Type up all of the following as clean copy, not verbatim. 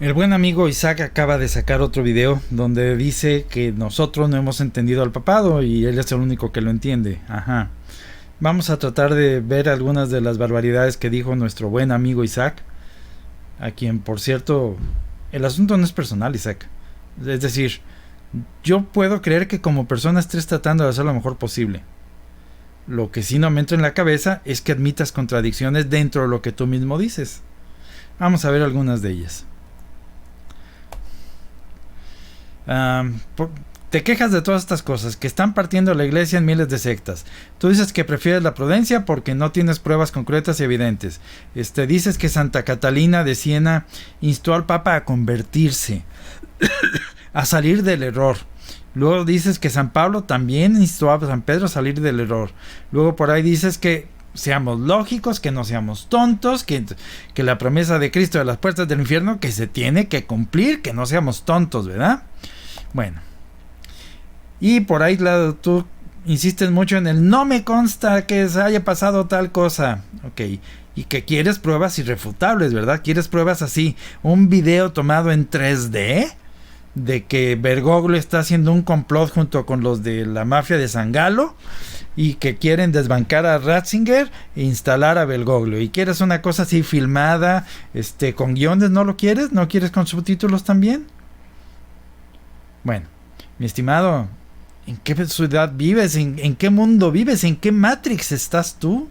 El buen amigo Isaac acaba de sacar otro video donde dice que nosotros no hemos entendido al papado y él es el único que lo entiende. Ajá. Vamos a tratar de ver algunas de las barbaridades que dijo nuestro buen amigo Isaac, a quien, por cierto, el asunto no es personal, Isaac. Es decir, yo puedo creer que como persona estés tratando de hacer lo mejor posible. Lo que sí no me entra en la cabeza es que admitas contradicciones dentro de lo que tú mismo dices. Vamos a ver algunas de ellas. Te quejas de todas estas cosas, que están partiendo la iglesia en miles de sectas. Tú dices que prefieres la prudencia porque no tienes pruebas concretas y evidentes. Dices que Santa Catalina de Siena instó al Papa a convertirse, a salir del error. Luego dices que San Pablo también instó a San Pedro a salir del error. Luego por ahí dices que seamos lógicos, que no seamos tontos, que la promesa de Cristo de las puertas del infierno que se tiene que cumplir, que no seamos tontos, ¿verdad? Bueno. Y por ahí tú insistes mucho en el no me consta que se haya pasado tal cosa. Ok. Y que quieres pruebas irrefutables, ¿verdad? Quieres pruebas así. Un video tomado en 3D de que Bergoglio está haciendo un complot junto con los de la mafia de San Galo y que quieren desbancar a Ratzinger e instalar a Bergoglio. Y quieres una cosa así filmada, con guiones, ¿no lo quieres? ¿No quieres con subtítulos también? Bueno, mi estimado, ¿en qué ciudad vives? ¿En qué mundo vives? ¿En qué Matrix estás tú?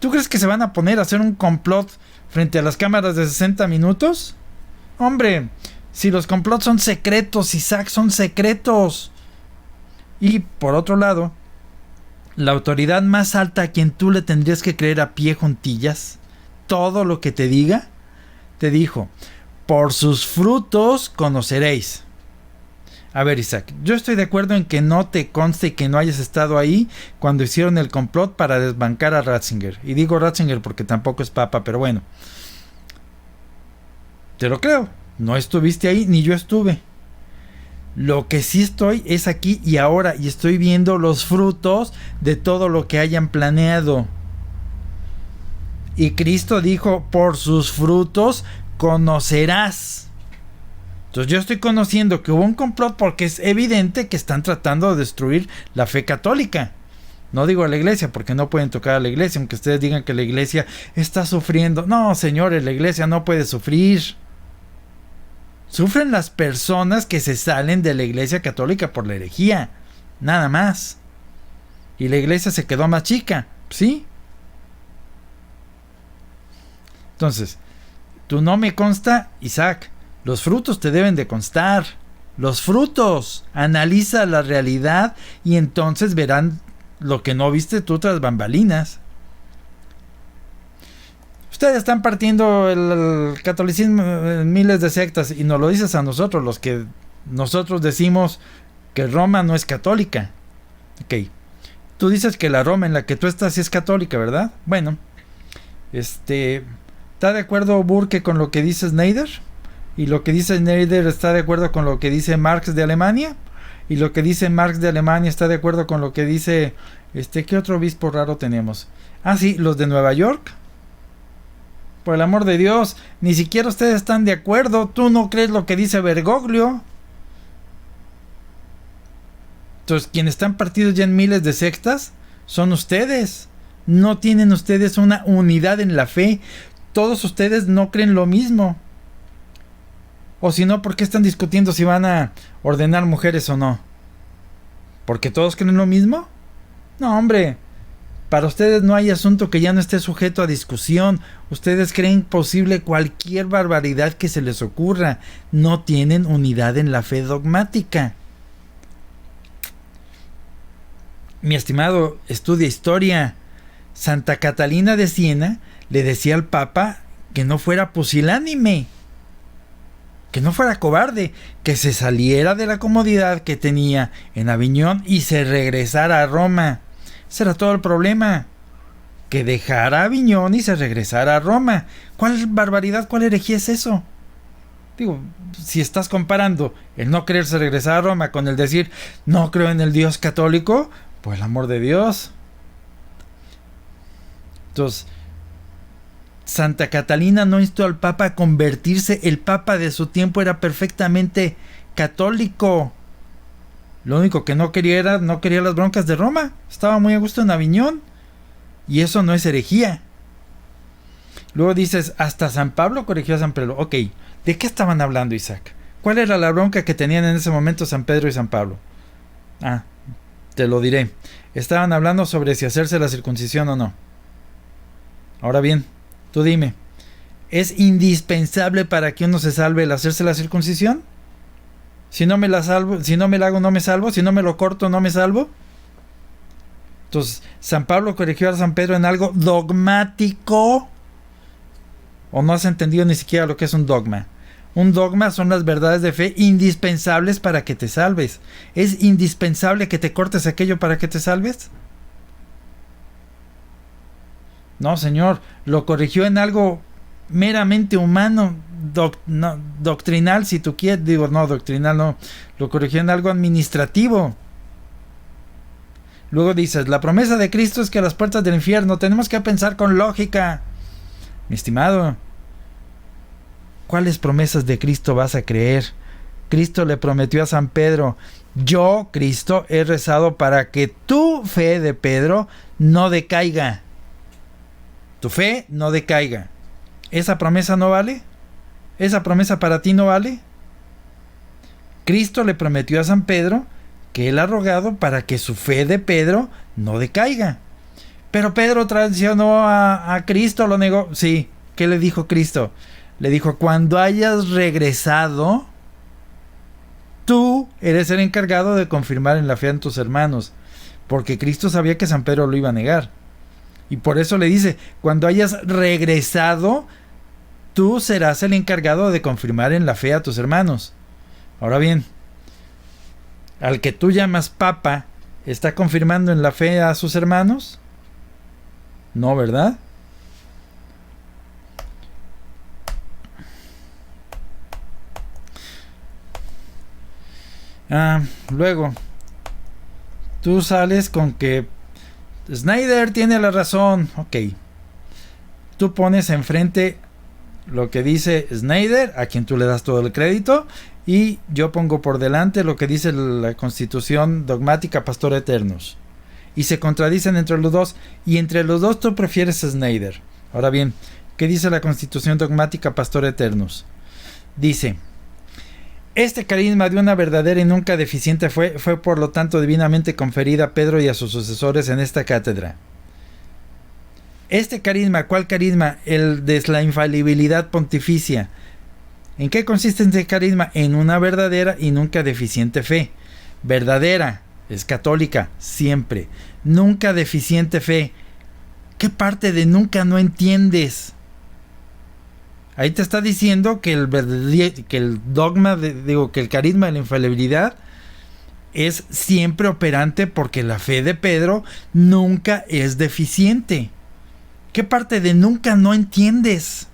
¿Tú crees que se van a poner a hacer un complot frente a las cámaras de 60 minutos? Hombre, si los complots son secretos, Isaac, son secretos. Y por otro lado, la autoridad más alta a quien tú le tendrías que creer a pie juntillas, todo lo que te diga, te dijo, por sus frutos conoceréis. A ver, Isaac, yo estoy de acuerdo en que no te conste y que no hayas estado ahí cuando hicieron el complot para desbancar a Ratzinger. Y digo Ratzinger porque tampoco es papa, pero bueno. Te lo creo. No estuviste ahí, ni yo estuve. Lo que sí estoy es aquí y ahora, y estoy viendo los frutos de todo lo que hayan planeado. Y Cristo dijo, por sus frutos conocerás. Entonces yo estoy conociendo que hubo un complot porque es evidente que están tratando de destruir la fe católica. No digo a la iglesia porque no pueden tocar a la iglesia, aunque ustedes digan que la iglesia está sufriendo. No, señores, la iglesia no puede sufrir. Sufren las personas que se salen de la iglesia católica por la herejía. Nada más. Y la iglesia se quedó más chica. ¿Sí? Entonces, tú no me consta, Isaac. Los frutos te deben de constar. Los frutos. Analiza la realidad y entonces verán lo que no viste tú tras bambalinas. Ustedes están partiendo el catolicismo en miles de sectas y nos lo dices a nosotros, los que nosotros decimos que Roma no es católica. Ok. Tú dices que la Roma en la que tú estás sí es católica, ¿verdad? Bueno. ¿Está de acuerdo Burke con lo que dice Snyder? Y lo que dice Snyder está de acuerdo con lo que dice Marx de Alemania. Y lo que dice Marx de Alemania está de acuerdo con lo que dice... ¿qué otro obispo raro tenemos? Ah, sí, los de Nueva York. Por el amor de Dios, ni siquiera ustedes están de acuerdo. Tú no crees lo que dice Bergoglio. Entonces, quienes están partidos ya en miles de sectas son ustedes. No tienen ustedes una unidad en la fe. Todos ustedes no creen lo mismo. O si no, ¿por qué están discutiendo si van a ordenar mujeres o no? ¿Porque todos creen lo mismo? No, hombre. Para ustedes no hay asunto que ya no esté sujeto a discusión. Ustedes creen posible cualquier barbaridad que se les ocurra. No tienen unidad en la fe dogmática. Mi estimado, estudia historia. Santa Catalina de Siena le decía al Papa que no fuera pusilánime, que no fuera cobarde, que se saliera de la comodidad que tenía en Aviñón y se regresara a Roma. Ese era todo el problema, que dejara Aviñón y se regresara a Roma. ¿Cuál barbaridad, cuál herejía es eso? Digo, si estás comparando el no quererse regresar a Roma con el decir no creo en el Dios católico, por el amor de Dios. Entonces, Santa Catalina no instó al Papa a convertirse. El Papa de su tiempo era perfectamente católico. Lo único que no quería las broncas de Roma. Estaba muy a gusto en Aviñón. Y eso no es herejía. Luego dices, hasta San Pablo corrigió a San Pedro. Ok, ¿de qué estaban hablando, Isaac? ¿Cuál era la bronca que tenían en ese momento San Pedro y San Pablo? Te lo diré. Estaban hablando sobre si hacerse la circuncisión o no. Ahora bien, tú dime, ¿es indispensable para que uno se salve el hacerse la circuncisión? Si no me la salvo, si no me la hago, no me salvo. Si no me lo corto, no me salvo. Entonces, San Pablo corrigió a San Pedro en algo dogmático. ¿O no has entendido ni siquiera lo que es un dogma? Un dogma son las verdades de fe indispensables para que te salves. ¿Es indispensable que te cortes aquello para que te salves? No, señor. Lo corrigió en algo meramente humano, doctrinal, si tú quieres. Digo, no, doctrinal no. Lo corrigió en algo administrativo. Luego dices, la promesa de Cristo es que a las puertas del infierno tenemos que pensar con lógica. Mi estimado, ¿cuáles promesas de Cristo vas a creer? Cristo le prometió a San Pedro, yo, Cristo, he rezado para que tu fe de Pedro no decaiga. Tu fe no decaiga. ¿Esa promesa no vale? ¿Esa promesa para ti no vale? Cristo le prometió a San Pedro que él ha rogado para que su fe de Pedro no decaiga. Pero Pedro traicionó a Cristo, lo negó. Sí, ¿qué le dijo Cristo? Le dijo, cuando hayas regresado, tú eres el encargado de confirmar en la fe a tus hermanos. Porque Cristo sabía que San Pedro lo iba a negar. Y por eso le dice, cuando hayas regresado, tú serás el encargado de confirmar en la fe a tus hermanos. Ahora bien, al que tú llamas Papa, ¿está confirmando en la fe a sus hermanos? No, ¿verdad? Luego, tú sales con que Snyder tiene la razón. Ok. Tú pones enfrente lo que dice Snyder, a quien tú le das todo el crédito, y yo pongo por delante lo que dice la Constitución Dogmática Pastor Eternus. Y se contradicen entre los dos, y entre los dos tú prefieres a Snyder. Ahora bien, ¿qué dice la Constitución Dogmática Pastor Eternus? Dice, este carisma de una verdadera y nunca deficiente fue por lo tanto divinamente conferida a Pedro y a sus sucesores en esta cátedra. Este carisma, ¿cuál carisma? El de la infalibilidad pontificia. ¿En qué consiste este carisma? En una verdadera y nunca deficiente fe. Verdadera, es católica, siempre. Nunca deficiente fe. ¿Qué parte de nunca no entiendes? Ahí te está diciendo que el dogma, que el carisma de la infalibilidad es siempre operante porque la fe de Pedro nunca es deficiente. ¿Qué parte de nunca no entiendes?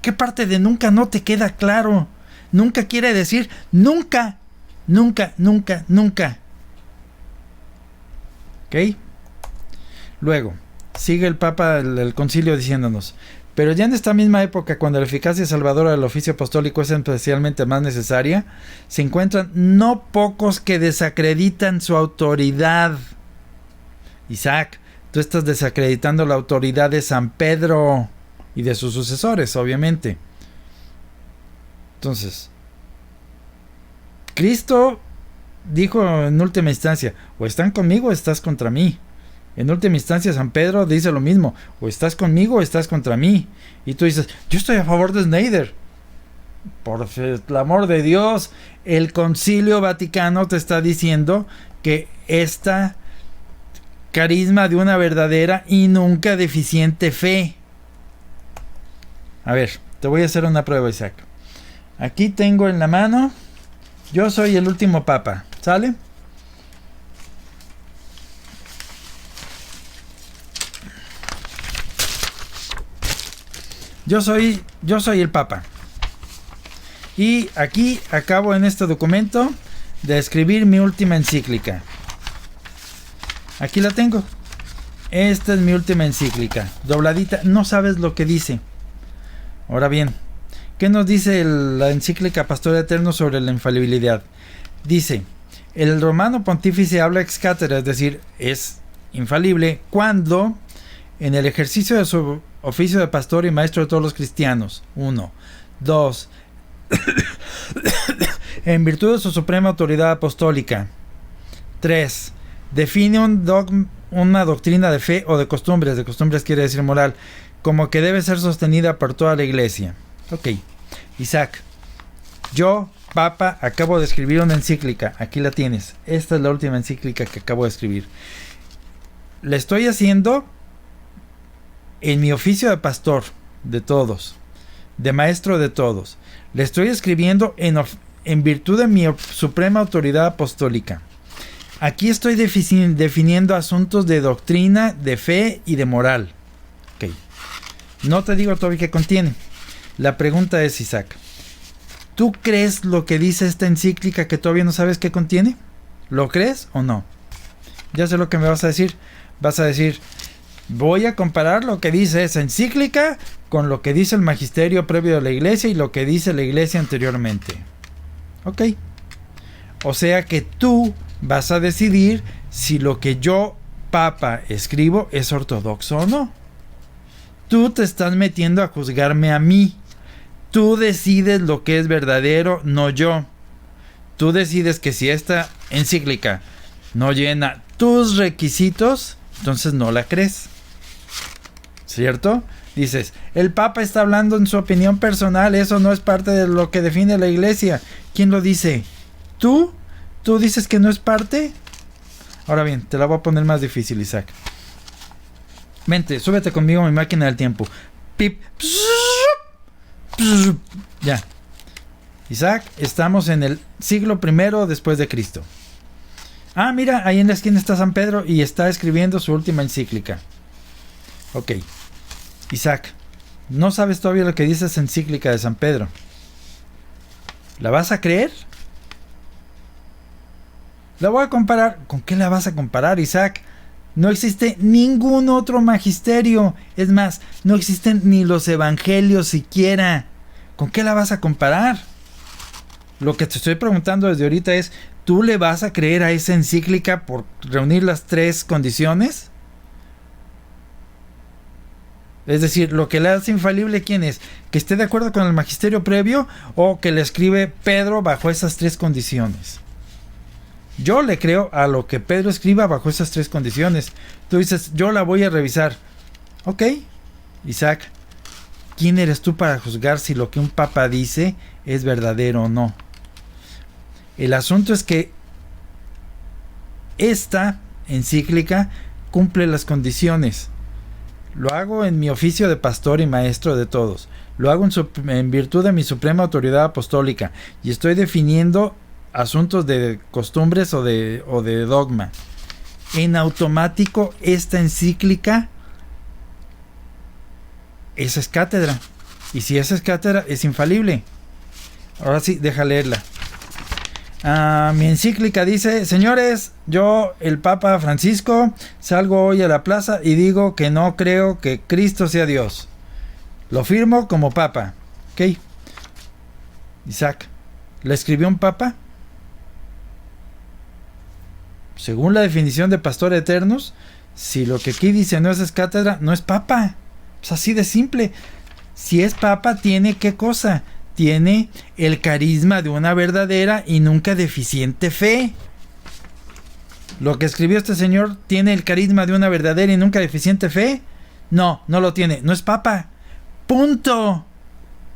¿Qué parte de nunca no te queda claro? Nunca quiere decir nunca, nunca, nunca, nunca. ¿Ok? Luego, sigue el Papa, el concilio diciéndonos, pero ya en esta misma época, cuando la eficacia salvadora del oficio apostólico es especialmente más necesaria, se encuentran no pocos que desacreditan su autoridad. Isaac, tú estás desacreditando la autoridad de San Pedro y de sus sucesores, obviamente. Entonces, Cristo dijo en última instancia, o están conmigo o estás contra mí. En última instancia, San Pedro dice lo mismo, o estás conmigo o estás contra mí. Y tú dices, yo estoy a favor de Snyder. Por el amor de Dios, el Concilio Vaticano te está diciendo que esta carisma de una verdadera y nunca deficiente fe. A ver, te voy a hacer una prueba, Isaac. Aquí tengo en la mano, yo soy el último papa, ¿sale? Yo soy el Papa. Y aquí acabo en este documento de escribir mi última encíclica. Aquí la tengo. Esta es mi última encíclica. Dobladita. No sabes lo que dice. Ahora bien, ¿qué nos dice la encíclica Pastor Eterno sobre la infalibilidad? Dice, el romano pontífice habla ex cátedra, es decir, es infalible cuando en el ejercicio de su oficio de pastor y maestro de todos los cristianos. 1. 2. En virtud de su suprema autoridad apostólica. 3. Define una doctrina de fe o de costumbres quiere decir moral, como que debe ser sostenida por toda la iglesia. Ok, Isaac, yo, Papa, acabo de escribir una encíclica, aquí la tienes, esta es la última encíclica que acabo de escribir. La estoy haciendo en mi oficio de pastor de todos, de maestro de todos. Le estoy escribiendo en virtud de mi suprema autoridad apostólica. Aquí estoy definiendo asuntos de doctrina, de fe y de moral. Ok. No te digo todavía qué contiene. La pregunta es, Isaac, ¿tú crees lo que dice esta encíclica que todavía no sabes qué contiene? ¿Lo crees o no? Ya sé lo que me vas a decir. Vas a decir, voy a comparar lo que dice esa encíclica con lo que dice el magisterio previo de la iglesia y lo que dice la iglesia anteriormente. Ok. O sea que tú vas a decidir si lo que yo, Papa, escribo es ortodoxo o no. Tú te estás metiendo a juzgarme a mí. Tú decides lo que es verdadero, no yo. Tú decides que si esta encíclica no llena tus requisitos, entonces no la crees. ¿Cierto? Dices, el Papa está hablando en su opinión personal, eso no es parte de lo que define la iglesia. ¿Quién lo dice? ¿Tú? ¿Tú dices que no es parte? Ahora bien, te la voy a poner más difícil, Isaac. Vente, súbete conmigo a mi máquina del tiempo. Pip. Ya. Isaac, estamos en el siglo I después de Cristo. Ah, mira, ahí en la esquina está San Pedro y está escribiendo su última encíclica. Ok. Isaac, no sabes todavía lo que dice esa encíclica de San Pedro. ¿La vas a creer? La voy a comparar. ¿Con qué la vas a comparar, Isaac? No existe ningún otro magisterio. Es más, no existen ni los evangelios siquiera. ¿Con qué la vas a comparar? Lo que te estoy preguntando desde ahorita es, ¿tú le vas a creer a esa encíclica por reunir las 3 condiciones? Es decir, lo que le hace infalible, ¿quién es? ¿Que esté de acuerdo con el magisterio previo o que le escribe Pedro bajo esas 3 condiciones? Yo le creo a lo que Pedro escriba bajo esas 3 condiciones. Tú dices, yo la voy a revisar. Ok, Isaac, ¿quién eres tú para juzgar si lo que un papa dice es verdadero o no? El asunto es que esta encíclica cumple las condiciones. Lo hago en mi oficio de pastor y maestro de todos. Lo hago en virtud de mi suprema autoridad apostólica. Y estoy definiendo asuntos de costumbres o de dogma. En automático, esta encíclica, esa es cátedra. Y si esa es cátedra, es infalible. Ahora sí, deja leerla. Mi encíclica dice: señores, yo, el Papa Francisco, salgo hoy a la plaza y digo que no creo que Cristo sea Dios. Lo firmo como Papa. ¿Ok? Isaac, ¿la escribió un Papa? Según la definición de Pastor Eternos, si lo que aquí dice no es cátedra, no es Papa. Es así de simple. Si es Papa, ¿tiene qué cosa? Tiene el carisma de una verdadera y nunca deficiente fe. ¿Lo que escribió este señor tiene el carisma de una verdadera y nunca deficiente fe? No, no lo tiene. No es Papa. Punto.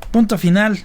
Punto final.